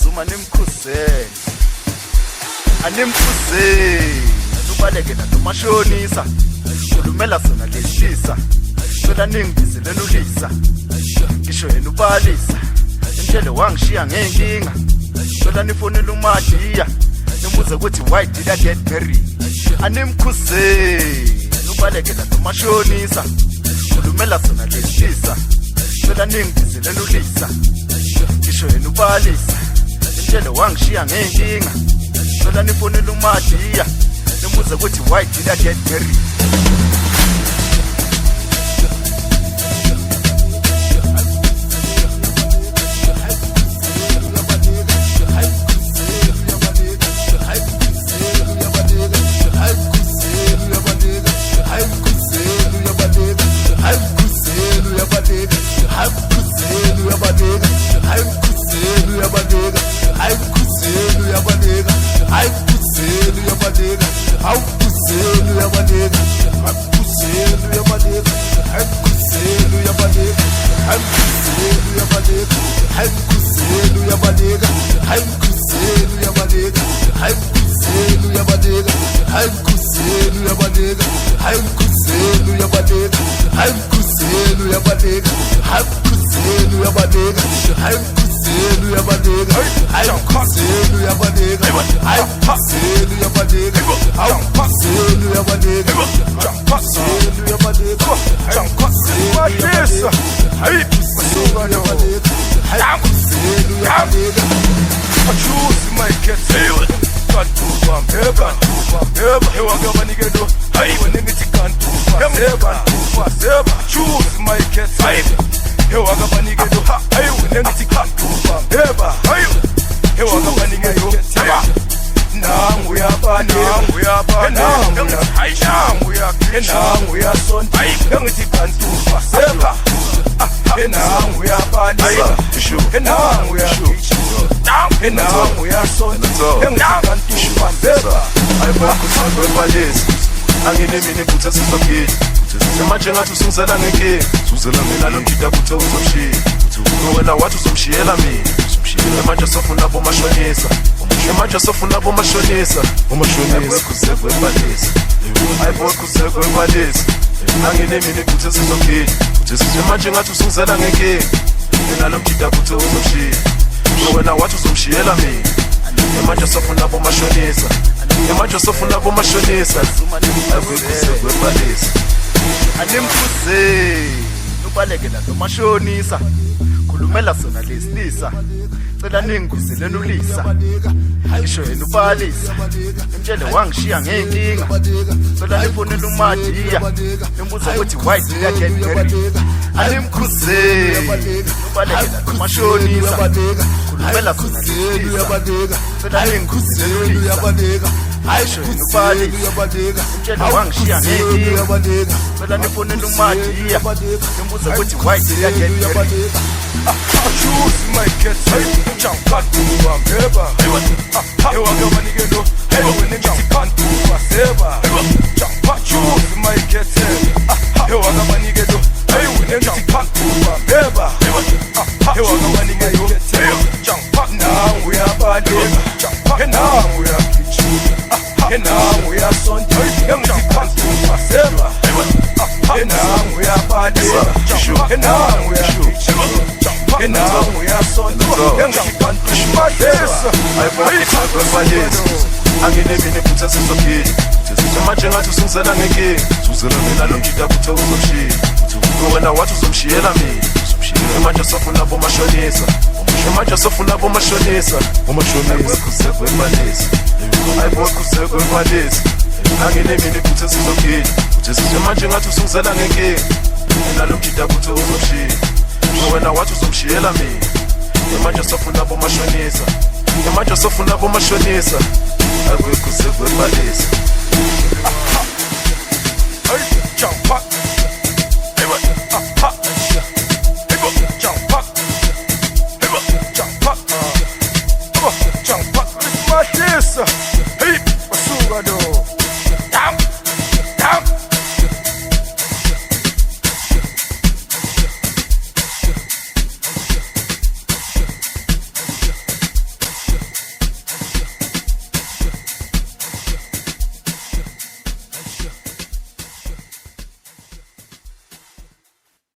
Zuma nimkhuzeni animkhuzeni ubalekela nomashonisa khulumela sona lehlisa cela ningibizele nolisa ngisho yena ubalisa intshele wangishiya ngenkinga cela nifonele uMadiya nimuze ukuthi why did I get married animkhuzeni ubalekela nomashonisa khulumela sona lehlisa cela ningibizele nolisa ngisho yena ubalisa intshele wangishiya ngenkinga cela nifonele uMadiya nimuze ukuthi why did I get married Anginemini putha sisogile manje ngathi usungizela ngeke uzela mina lo ngida putha uzomshiya wena wathi uzomshiyela mina usumshiyela manje sofuna bomashonisa manje sofuna bomashonisa Khuzeka emalisa ayibo Khuzeka emalisa anginemini putha sisogile manje ngathi usungizela ngeke mina lo ngida putha uzomshiya wena wathi uzomshiyela mina manje sofuna bomashonisa manje sofuna bomashonisa Khuzeka emalisa animkhuzeni ubalekela nomashonisa khulumela sona lesilisa cela ningibizele nolisa ngisho yena ubalisa intshele wangishiya ngenkinga cela nifonele uMadiya nimuze ukuthi why did I get married animkhuzeni ubalekela nomashonisa khulumela sona lesilisa cela ningibizele nolisa Aisho ubalisa intshele wangishiya ngenkinga cela nifonele uMadiya nimuze ukuthi why did I get married choose my cat jump back to Mpura hey wagaba nigelo hey when ngithi kantu waseba jump back choose my cat hey wagaba nigelo hey when ngithi kantu Mpura hey wagaba nigelo jump back now we are baleka jump back now we are and now we are son young kantu waseba and now we are baleka and now we are and now we are son young kantu waseba ayibo emalisa anginemini putha sisogile manje ngathi usungizela ngeke uzela mina lo ngida putha uzomshiya wena wathi uzomshiyela mina manje sofuna bomashonisa manje sofuna bomashonisa Khuzeka emalisa ayibo Khuzeka emalisa anginemini putha sisogile manje ngathi usungizela ngeke mina lo ngida putha uzomshiya wena wathi uzomshiyela mina manje sofuna bomashonisa manje sofuna bomashonisa ayibo Khuzeka emalisa jump back